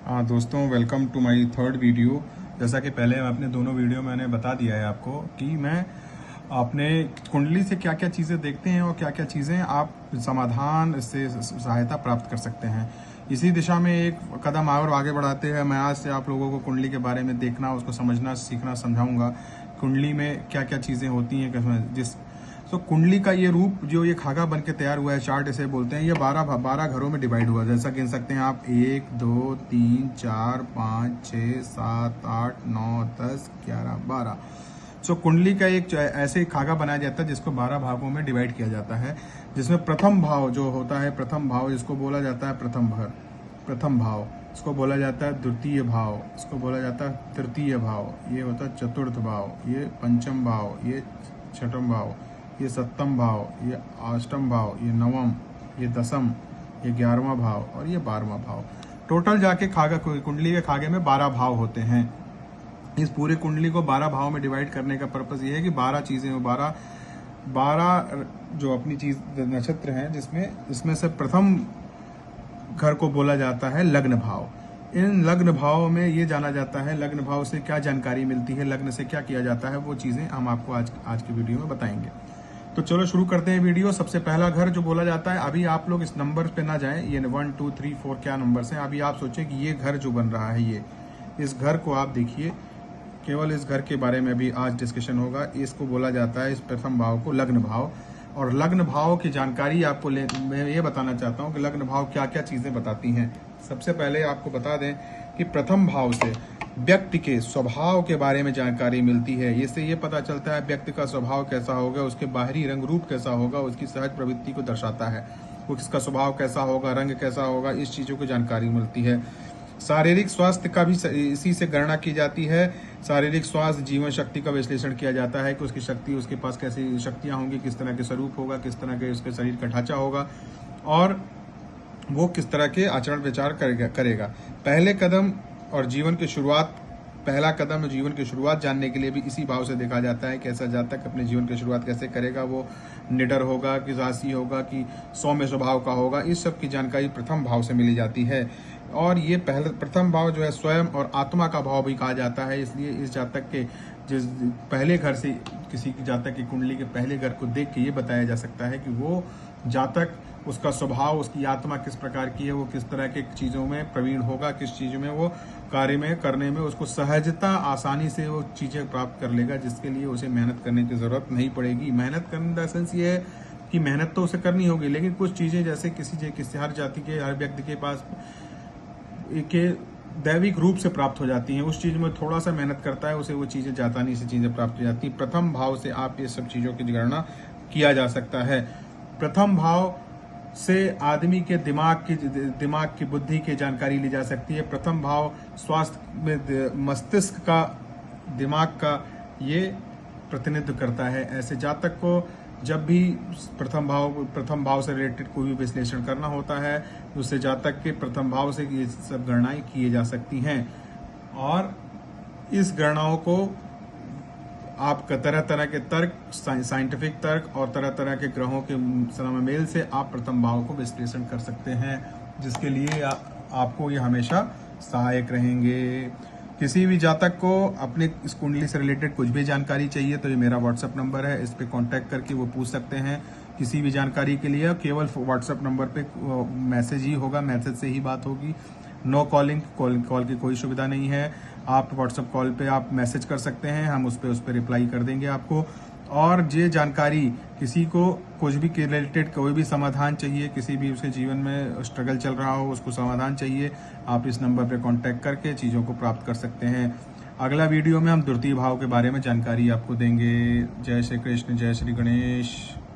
हाँ दोस्तों, welcome to my third video. जैसा कि पहले अपने दोनों वीडियो मैंने बता दिया है आपको कि मैं अपने कुंडली से क्या क्या चीज़ें देखते हैं और क्या क्या चीज़ें आप समाधान से सहायता प्राप्त कर सकते हैं। इसी दिशा में एक कदम और आगे बढ़ाते हैं मैं आज से आप लोगों को कुंडली के बारे में देखना, उसको समझना, सीखना, समझाऊंगा। कुंडली में क्या क्या चीज़ें होती हैं, जिस तो कुंडली का ये रूप जो ये खाका बन के तैयार हुआ है, चार्ट इसे बोलते हैं, ये 12 घरों में डिवाइड हुआ है। जैसा गिन सकते हैं आप 1 2 3 4 5 6 7 8 9 10 11 12। सो कुंडली का एक ऐसे खाका बनाया जाता है जिसको 12 भागों में डिवाइड किया जाता है, जिसमें प्रथम भाव जो होता है, प्रथम भाव जिसको बोला जाता है प्रथम भाव, इसको बोला जाता है द्वितीय भाव, इसको बोला जाता है तृतीय भाव, ये होता है चतुर्थ भाव, ये पंचम भाव, ये छठम भाव, ये सप्तम भाव, ये अष्टम भाव, ये नवम, ये दसम, ये 11वां भाव और ये 12वां भाव। टोटल जाके खागा कुंडली के खागे में 12 भाव होते हैं। इस पूरे कुंडली को 12 भाव में डिवाइड करने का पर्पस ये है कि 12 चीजें, 12 जो अपनी चीज नक्षत्र हैं, इसमें से प्रथम घर को बोला जाता है लग्न भाव। इन लग्न भाव में ये जाना जाता है, लग्न भाव से क्या जानकारी मिलती है, लग्न से क्या किया जाता है, वो चीजें हम आपको आज की वीडियो में बताएंगे। तो चलो शुरू करते हैं वीडियो। सबसे पहला घर जो बोला जाता है, अभी आप लोग इस नंबर पे ना जाएं, ये 1 2 3 4 क्या नंबर्स हैं। अभी आप सोचें कि ये घर जो बन रहा है, इस घर को आप देखिए, केवल इस घर के बारे में भी आज डिस्कशन होगा। इसको बोला जाता है, इस प्रथम भाव को लग्न भाव। और लग्न भाव की जानकारी आपको मैं ये बताना चाहता हूँ कि लग्न भाव क्या क्या चीजें बताती हैं। सबसे पहले आपको बता दें कि प्रथम भाव से व्यक्ति के स्वभाव के बारे में जानकारी मिलती है। इससे ये पता चलता है व्यक्ति का स्वभाव कैसा होगा, उसके बाहरी रंग रूप कैसा होगा, उसकी सहज प्रवृत्ति को दर्शाता है। वो किसका स्वभाव कैसा होगा, रंग कैसा होगा, इस चीजों की जानकारी मिलती है। शारीरिक स्वास्थ्य का भी इसी से गणना की जाती है। शारीरिक स्वास्थ्य, जीवन शक्ति का विश्लेषण किया जाता है कि उसकी शक्ति, उसके पास कैसी शक्तियां होंगी, किस तरह के स्वरूप होगा, किस तरह के उसके शरीर का ढांचा होगा और वो किस तरह के आचरण विचार करेगा। पहला कदम जीवन की शुरुआत जानने के लिए भी इसी भाव से देखा जाता है कि ऐसा जातक अपने जीवन की शुरुआत कैसे करेगा, वो निडर होगा कि साहसी होगा कि सौम्य स्वभाव का होगा। इस सब की जानकारी प्रथम भाव से मिली जाती है। और ये प्रथम भाव जो है स्वयं और आत्मा का भाव भी कहा जाता है। इसलिए इस जातक के जिस पहले घर से, किसी की जातक की कुंडली के पहले घर को देख के ये बताया जा सकता है कि वो जातक, उसका स्वभाव, उसकी आत्मा किस प्रकार की है, वो किस तरह के चीज़ों में प्रवीण होगा, किस चीज़ में वो कार्य में करने में उसको सहजता, आसानी से वो चीज़ें प्राप्त कर लेगा, जिसके लिए उसे मेहनत करने की ज़रूरत नहीं पड़ेगी। मेहनत करने का सेंस ये है कि मेहनत तो उसे करनी होगी, लेकिन कुछ चीज़ें जैसे किसी हर जाति के, हर व्यक्ति के पास के दैविक रूप से प्राप्त हो जाती हैं। उस चीज में थोड़ा सा मेहनत करता है, उसे वो चीजें जातानी से चीजें प्राप्त हो जाती हैं। प्रथम भाव से आप ये सब चीजों की गणना किया जा सकता है। प्रथम भाव से आदमी के दिमाग की बुद्धि की जानकारी ली जा सकती है। प्रथम भाव स्वास्थ्य में मस्तिष्क का, दिमाग का ये प्रतिनिधित्व करता है। ऐसे जातक को जब भी प्रथम भाव से रिलेटेड कोई भी विश्लेषण करना होता है, उससे जातक के प्रथम भाव से ये सब गणनाएं की जा सकती हैं। और इस गणनाओं को आप तरह तरह के तर्क, साइंटिफिक तर्क और तरह तरह के ग्रहों के सममेल से आप प्रथम भाव को विश्लेषण कर सकते हैं, जिसके लिए आपको ये हमेशा सहायक रहेंगे। किसी भी जातक को अपने इस कुंडली से रिलेटेड कुछ भी जानकारी चाहिए तो ये मेरा व्हाट्सएप नंबर है, इस पे कांटेक्ट करके वो पूछ सकते हैं। किसी भी जानकारी के लिए केवल व्हाट्सएप नंबर पे मैसेज ही होगा, मैसेज से ही बात होगी। नो कॉलिंग, कॉल की कोई सुविधा नहीं है। आप व्हाट्सएप कॉल पे आप मैसेज कर सकते हैं, हम उस पर रिप्लाई कर देंगे आपको। और ये जानकारी, किसी को कुछ भी के रिलेटेड कोई भी समाधान चाहिए, किसी भी उसके जीवन में स्ट्रगल चल रहा हो, उसको समाधान चाहिए, आप इस नंबर पे कांटेक्ट करके चीज़ों को प्राप्त कर सकते हैं। अगला वीडियो में हम द्वितीय भाव के बारे में जानकारी आपको देंगे। जय श्री कृष्ण, जय श्री गणेश।